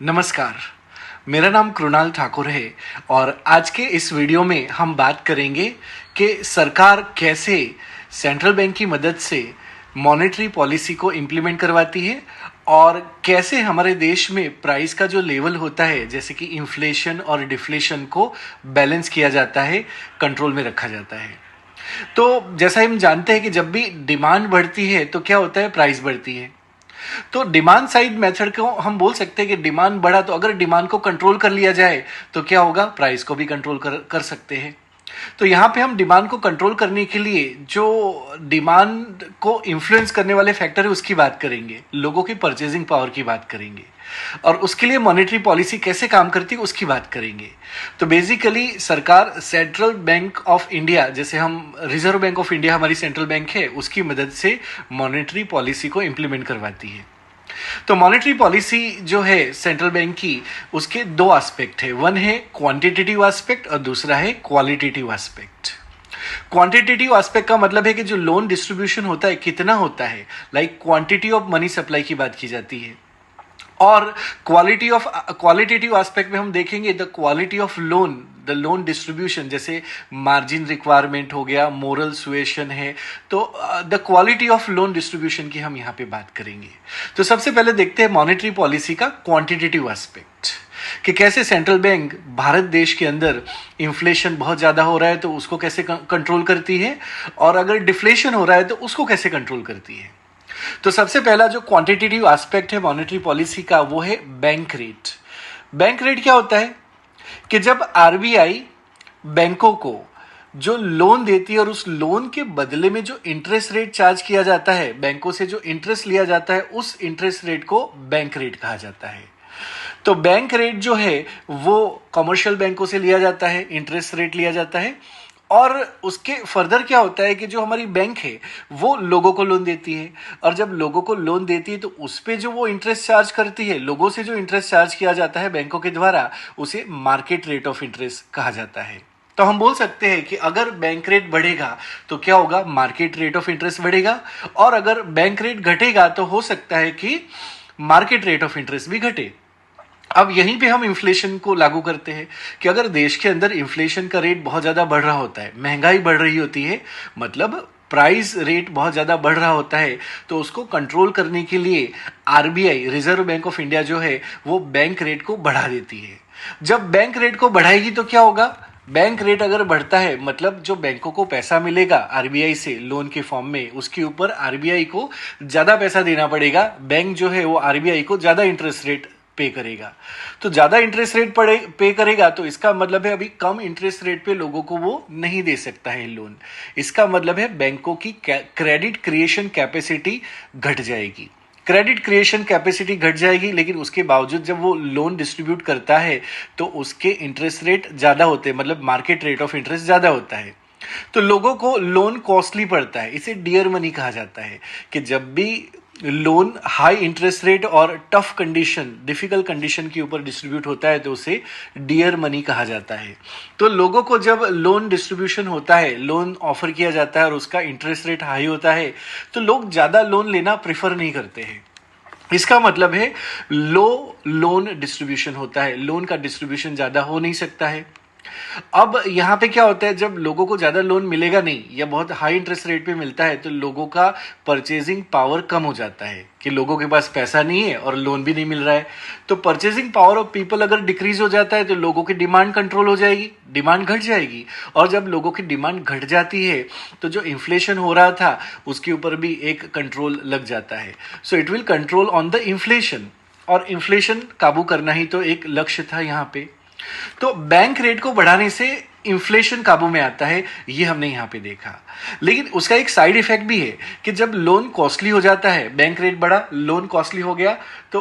नमस्कार। मेरा नाम कृणाल ठाकुर है और आज के इस वीडियो में हम बात करेंगे कि सरकार कैसे सेंट्रल बैंक की मदद से मॉनेटरी पॉलिसी को इम्प्लीमेंट करवाती है और कैसे हमारे देश में प्राइस का जो लेवल होता है जैसे कि इन्फ्लेशन और डिफ्लेशन को बैलेंस किया जाता है, कंट्रोल में रखा जाता है। तो जैसा हम जानते हैं कि जब भी डिमांड बढ़ती है तो क्या होता है, प्राइस बढ़ती है। तो डिमांड साइड मेथड को हम बोल सकते हैं कि डिमांड बढ़ा तो अगर डिमांड को कंट्रोल कर लिया जाए तो क्या होगा, प्राइस को भी कंट्रोल कर सकते हैं। तो यहाँ पे हम डिमांड को कंट्रोल करने के लिए जो डिमांड को इन्फ्लुएंस करने वाले फैक्टर है उसकी बात करेंगे, लोगों की परचेजिंग पावर की बात करेंगे और उसके लिए मॉनेटरी पॉलिसी कैसे काम करती है उसकी बात करेंगे। तो बेसिकली सरकार सेंट्रल बैंक ऑफ इंडिया, जैसे हम रिजर्व बैंक ऑफ इंडिया हमारी सेंट्रल बैंक है, उसकी मदद से मॉनेटरी पॉलिसी को इम्प्लीमेंट करवाती है। तो मॉनेटरी पॉलिसी जो है सेंट्रल बैंक की, उसके दो एस्पेक्ट है, वन है क्वांटिटेटिव एस्पेक्ट और दूसरा है क्वालिटेटिव एस्पेक्ट। क्वांटिटेटिव एस्पेक्ट का मतलब है कि जो लोन डिस्ट्रीब्यूशन होता है कितना होता है, like quantity of money supply की बात की जाती है। और क्वालिटेटिव एस्पेक्ट में हम देखेंगे the quality of loan, the loan distribution, जैसे मार्जिन रिक्वायरमेंट हो गया, मोरल सुएशन है, तो the quality of loan distribution की हम यहाँ पे बात करेंगे। तो सबसे पहले देखते हैं मॉनेटरी पॉलिसी का क्वांटिटेटिव एस्पेक्ट कि कैसे सेंट्रल बैंक भारत देश के अंदर इन्फ्लेशन बहुत ज़्यादा हो रहा है तो उसको कैसे कंट्रोल करती है और अगर डिफ्लेशन हो रहा है तो उसको कैसे कंट्रोल करती है। तो सबसे पहला जो क्वांटिटेटिव एस्पेक्ट है मॉनेटरी पॉलिसी का वो है बैंक रेट। बैंक रेट क्या होता है कि जब आरबीआई बैंकों को जो लोन देती है और उस लोन के बदले में जो इंटरेस्ट रेट चार्ज किया जाता है, बैंकों से जो इंटरेस्ट लिया जाता है, उस इंटरेस्ट रेट को बैंक रेट कहा जाता है। तो बैंक रेट जो है वो कमर्शियल बैंकों से लिया जाता है, इंटरेस्ट रेट लिया जाता है और उसके फर्दर क्या होता है कि जो हमारी बैंक है वो लोगों को लोन देती है और जब लोगों को लोन देती है तो उस पे जो वो इंटरेस्ट चार्ज करती है, लोगों से जो इंटरेस्ट चार्ज किया जाता है बैंकों के द्वारा, उसे मार्केट रेट ऑफ इंटरेस्ट कहा जाता है। तो हम बोल सकते हैं कि अगर बैंक रेट बढ़ेगा तो क्या होगा, मार्केट रेट ऑफ इंटरेस्ट बढ़ेगा और अगर बैंक रेट घटेगा तो हो सकता है कि मार्केट रेट ऑफ इंटरेस्ट भी घटे। अब यहीं पे हम इन्फ्लेशन को लागू करते हैं कि अगर देश के अंदर इन्फ्लेशन का रेट बहुत ज़्यादा बढ़ रहा होता है, महंगाई बढ़ रही होती है, मतलब प्राइस रेट बहुत ज़्यादा बढ़ रहा होता है, तो उसको कंट्रोल करने के लिए RBI, reserve bank of India जो है वो बैंक रेट को बढ़ा देती है। जब बैंक रेट को बढ़ाएगी तो क्या होगा, बैंक रेट अगर बढ़ता है मतलब जो बैंकों को पैसा मिलेगा आरबीआई से लोन के फॉर्म में, उसके ऊपर आरबीआई को ज़्यादा पैसा देना पड़ेगा। बैंक जो है वो आरबीआई को ज़्यादा इंटरेस्ट रेट पे करेगा। तो ज्यादा इंटरेस्ट रेट पे करेगा तो इसका मतलब है अभी कम इंटरेस्ट रेट पे लोगों को वो नहीं दे सकता है लोन। इसका मतलब है बैंकों की क्रेडिट क्रिएशन कैपेसिटी घट जाएगी। क्रेडिट क्रिएशन कैपेसिटी घट जाएगी, लेकिन उसके बावजूद जब वो लोन डिस्ट्रीब्यूट करता है तो उसके इंटरेस्ट रेट ज्यादा होते हैं, मतलब मार्केट रेट ऑफ इंटरेस्ट ज्यादा होता है। तो लोगों को लोन कॉस्टली पड़ता है, इसे डियर मनी कहा जाता है कि जब भी लोन हाई इंटरेस्ट रेट और टफ कंडीशन, डिफिकल्ट कंडीशन के ऊपर डिस्ट्रीब्यूट होता है तो उसे डियर मनी कहा जाता है। तो लोगों को जब लोन डिस्ट्रीब्यूशन होता है, लोन ऑफर किया जाता है और उसका इंटरेस्ट रेट हाई होता है तो लोग ज़्यादा लोन लेना प्रेफर नहीं करते हैं। इसका मतलब है लो लोन डिस्ट्रीब्यूशन होता है, लोन का डिस्ट्रीब्यूशन ज़्यादा हो नहीं सकता है। अब यहाँ पे क्या होता है, जब लोगों को ज्यादा लोन मिलेगा नहीं या बहुत हाई इंटरेस्ट रेट पे मिलता है तो लोगों का परचेजिंग पावर कम हो जाता है कि लोगों के पास पैसा नहीं है और लोन भी नहीं मिल रहा है। तो परचेजिंग पावर ऑफ पीपल अगर डिक्रीज हो जाता है तो लोगों की डिमांड कंट्रोल हो जाएगी, डिमांड घट जाएगी और जब लोगों की डिमांड घट जाती है तो जो इन्फ्लेशन हो रहा था उसके ऊपर भी एक कंट्रोल लग जाता है। So it will control on the inflation और इन्फ्लेशन काबू करना ही तो एक लक्ष्य था यहाँ पे। तो बैंक रेट को बढ़ाने से इन्फ्लेशन काबू में आता है, ये हमने यहां पे देखा। लेकिन उसका एक साइड इफेक्ट भी है कि जब लोन कॉस्टली हो जाता है, बैंक रेट बढ़ा, लोन कॉस्टली हो गया, तो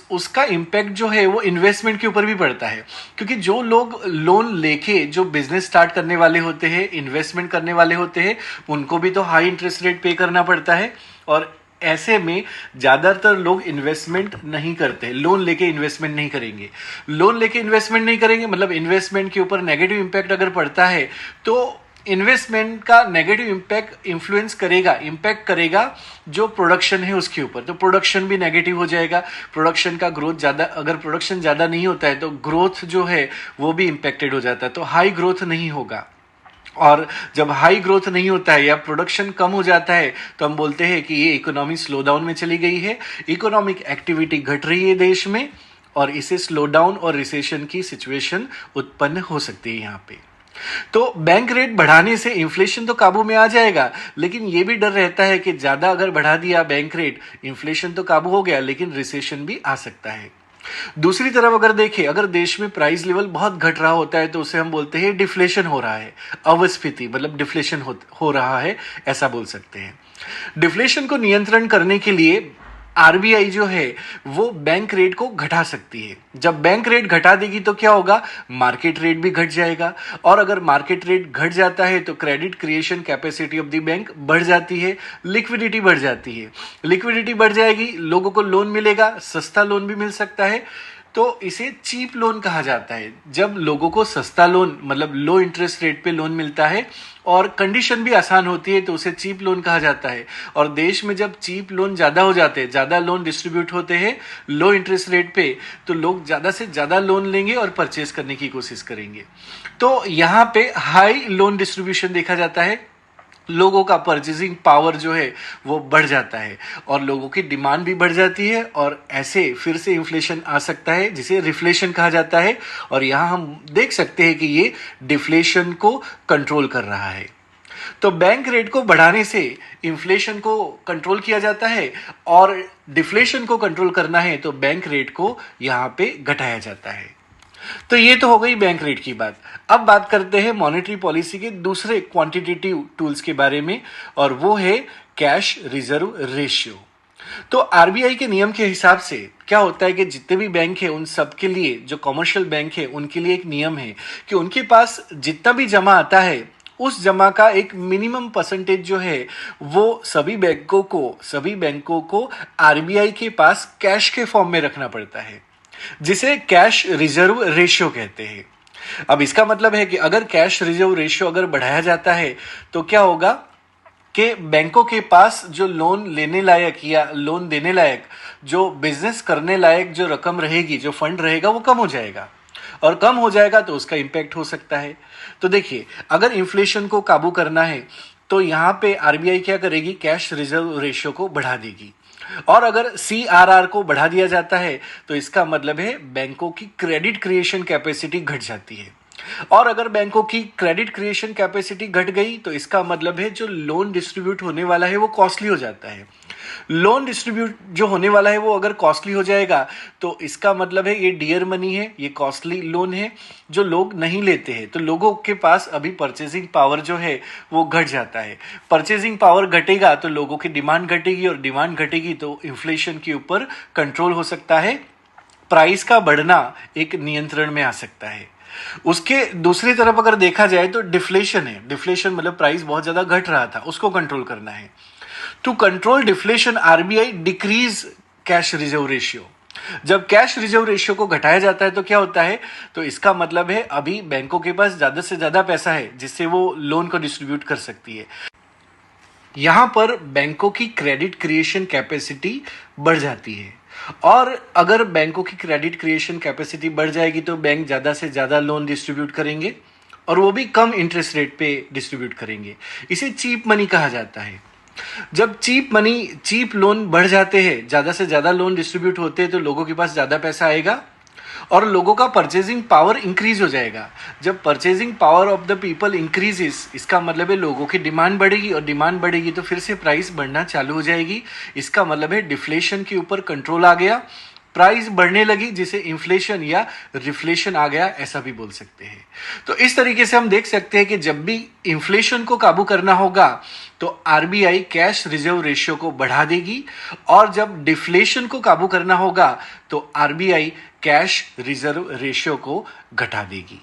उसका इम्पैक्ट जो है वो इन्वेस्टमेंट के ऊपर भी पड़ता है, क्योंकि जो लोग लोन लेके जो बिजनेस स्टार्ट करने वाले होते हैं, इन्वेस्टमेंट करने वाले होते हैं, उनको भी तो हाई इंटरेस्ट रेट पे करना पड़ता है और ऐसे में ज्यादातर लोग इन्वेस्टमेंट नहीं करते, लोन लेके इन्वेस्टमेंट नहीं करेंगे। लोन लेके इन्वेस्टमेंट नहीं करेंगे मतलब इन्वेस्टमेंट के ऊपर नेगेटिव इंपैक्ट अगर पड़ता है तो इन्वेस्टमेंट का नेगेटिव इम्पैक्ट करेगा जो प्रोडक्शन है उसके ऊपर। तो प्रोडक्शन भी नेगेटिव हो जाएगा, प्रोडक्शन का ग्रोथ ज़्यादा, अगर प्रोडक्शन ज़्यादा नहीं होता है तो ग्रोथ जो है वो भी इम्पैक्टेड हो जाता है, तो हाई ग्रोथ नहीं होगा। और जब हाई ग्रोथ नहीं होता है या प्रोडक्शन कम हो जाता है तो हम बोलते हैं कि ये इकोनॉमी स्लो डाउन में चली गई है, इकोनॉमिक एक्टिविटी घट रही है देश में, और इसे स्लो डाउन और रिसेशन की सिचुएशन उत्पन्न हो सकती है यहाँ पे। तो बैंक रेट बढ़ाने से इन्फ्लेशन तो काबू में आ जाएगा, लेकिन ये भी डर रहता है कि ज्यादा अगर बढ़ा दिया बैंक रेट, इन्फ्लेशन तो काबू हो गया लेकिन रिसेशन भी आ सकता है। दूसरी तरफ अगर देखें, अगर देश में प्राइस लेवल बहुत घट रहा होता है तो उसे हम बोलते हैं डिफ्लेशन हो रहा है, अवस्फीति मतलब डिफ्लेशन हो रहा है, ऐसा बोल सकते हैं। डिफ्लेशन को नियंत्रण करने के लिए आरबीआई जो है वो बैंक रेट को घटा सकती है। जब बैंक रेट घटा देगी तो क्या होगा, मार्केट रेट भी घट जाएगा, और अगर मार्केट रेट घट जाता है तो credit creation capacity of the bank बढ़ जाती है, लिक्विडिटी बढ़ जाती है। लिक्विडिटी बढ़ जाएगी, लोगों को लोन मिलेगा, सस्ता लोन भी मिल सकता है, तो इसे चीप लोन कहा जाता है। जब लोगों को सस्ता लोन मतलब लो इंटरेस्ट रेट पे लोन मिलता है और कंडीशन भी आसान होती है तो उसे चीप लोन कहा जाता है। और देश में जब चीप लोन ज्यादा हो जाते हैं, ज्यादा लोन डिस्ट्रीब्यूट होते हैं लो इंटरेस्ट रेट पे, तो लोग ज्यादा से ज्यादा लोन लेंगे और परचेज करने की कोशिश करेंगे। तो यहाँ पे हाई लोन डिस्ट्रीब्यूशन देखा जाता है, लोगों का परचेजिंग पावर जो है वो बढ़ जाता है और लोगों की डिमांड भी बढ़ जाती है, और ऐसे फिर से इन्फ्लेशन आ सकता है जिसे रिफ्लेशन कहा जाता है। और यहां हम देख सकते हैं कि ये डिफ्लेशन को कंट्रोल कर रहा है। तो बैंक रेट को बढ़ाने से इन्फ्लेशन को कंट्रोल किया जाता है, और डिफ्लेशन को कंट्रोल करना है तो बैंक रेट को यहां पे घटाया जाता है। तो ये तो हो गई बैंक रेट की बात। अब बात करते हैं मॉनेटरी पॉलिसी के दूसरे क्वांटिटेटिव टूल्स के बारे में, और वो है कैश रिजर्व रेशियो। तो आरबीआई के नियम के हिसाब से क्या होता है कि जितने भी बैंक है उन सब के लिए, जो कमर्शियल बैंक है उनके लिए एक नियम है कि उनके पास जितना भी जमा आता है उस जमा का एक मिनिमम परसेंटेज जो है वो सभी बैंकों को आरबीआई के पास कैश के फॉर्म में रखना पड़ता है, जिसे कैश रिजर्व रेशियो कहते हैं। अब इसका मतलब है कि अगर कैश रिजर्व रेशियो अगर बढ़ाया जाता है तो क्या होगा कि बैंकों के पास जो लोन लेने लायक या लोन देने लायक, जो बिजनेस करने लायक जो रकम रहेगी, जो फंड रहेगा वो कम हो जाएगा, और कम हो जाएगा तो उसका इंपैक्ट हो सकता है। तो देखिए, अगर इन्फ्लेशन को काबू करना है तो यहां पे आरबीआई क्या करेगी, कैश रिजर्व रेशियो को बढ़ा देगी। और अगर सीआरआर को बढ़ा दिया जाता है तो इसका मतलब है बैंकों की क्रेडिट क्रिएशन कैपेसिटी घट जाती है, और अगर बैंकों की क्रेडिट क्रिएशन कैपेसिटी घट गई तो इसका मतलब है जो लोन डिस्ट्रीब्यूट होने वाला है वो कॉस्टली हो जाता है। लोन डिस्ट्रीब्यूट जो होने वाला है वो अगर कॉस्टली हो जाएगा तो इसका मतलब है ये डियर मनी है, ये कॉस्टली लोन है जो लोग नहीं लेते हैं, तो लोगों के पास अभी परचेजिंग पावर जो है वो घट जाता है। परचेजिंग पावर घटेगा तो लोगों की डिमांड घटेगी, और डिमांड घटेगी तो इन्फ्लेशन के ऊपर कंट्रोल हो सकता है, प्राइस का बढ़ना एक नियंत्रण में आ सकता है। उसके दूसरी तरफ अगर देखा जाए तो डिफ्लेशन है, डिफ्लेशन मतलब प्राइस बहुत ज्यादा घट रहा था, उसको कंट्रोल करना है। To control deflation RBI decrease cash reserve ratio. जब कैश रिजर्व रेशियो को घटाया जाता है तो क्या होता है, तो इसका मतलब है अभी बैंकों के पास ज्यादा से ज्यादा पैसा है जिससे वो लोन को डिस्ट्रीब्यूट कर सकती है। यहां पर बैंकों की क्रेडिट क्रिएशन कैपेसिटी बढ़ जाती है, और अगर बैंकों की क्रेडिट क्रिएशन कैपेसिटी बढ़ जाएगी तो बैंक ज्यादा से ज्यादा लोन डिस्ट्रीब्यूट करेंगे, और वो भी कम इंटरेस्ट रेट पे डिस्ट्रीब्यूट करेंगे। इसे चीप मनी कहा जाता है। जब चीप लोन बढ़ जाते हैं, ज्यादा से ज्यादा लोन डिस्ट्रीब्यूट होते हैं तो लोगों के पास ज्यादा पैसा आएगा और लोगों का परचेजिंग पावर इंक्रीज हो जाएगा। जब purchasing power of the people increases, इसका मतलब है लोगों की डिमांड बढ़ेगी, और डिमांड बढ़ेगी तो फिर से प्राइस बढ़ना चालू हो जाएगी। इसका मतलब है डिफ्लेशन के ऊपर कंट्रोल आ गया, प्राइस बढ़ने लगी, जिसे इन्फ्लेशन या रिफ्लेशन आ गया ऐसा भी बोल सकते हैं। तो इस तरीके से हम देख सकते हैं कि जब भी इन्फ्लेशन को काबू करना होगा तो आरबीआई कैश रिजर्व रेशियो को बढ़ा देगी, और जब डिफ्लेशन को काबू करना होगा तो आरबीआई कैश रिजर्व रेशियो को घटा देगी।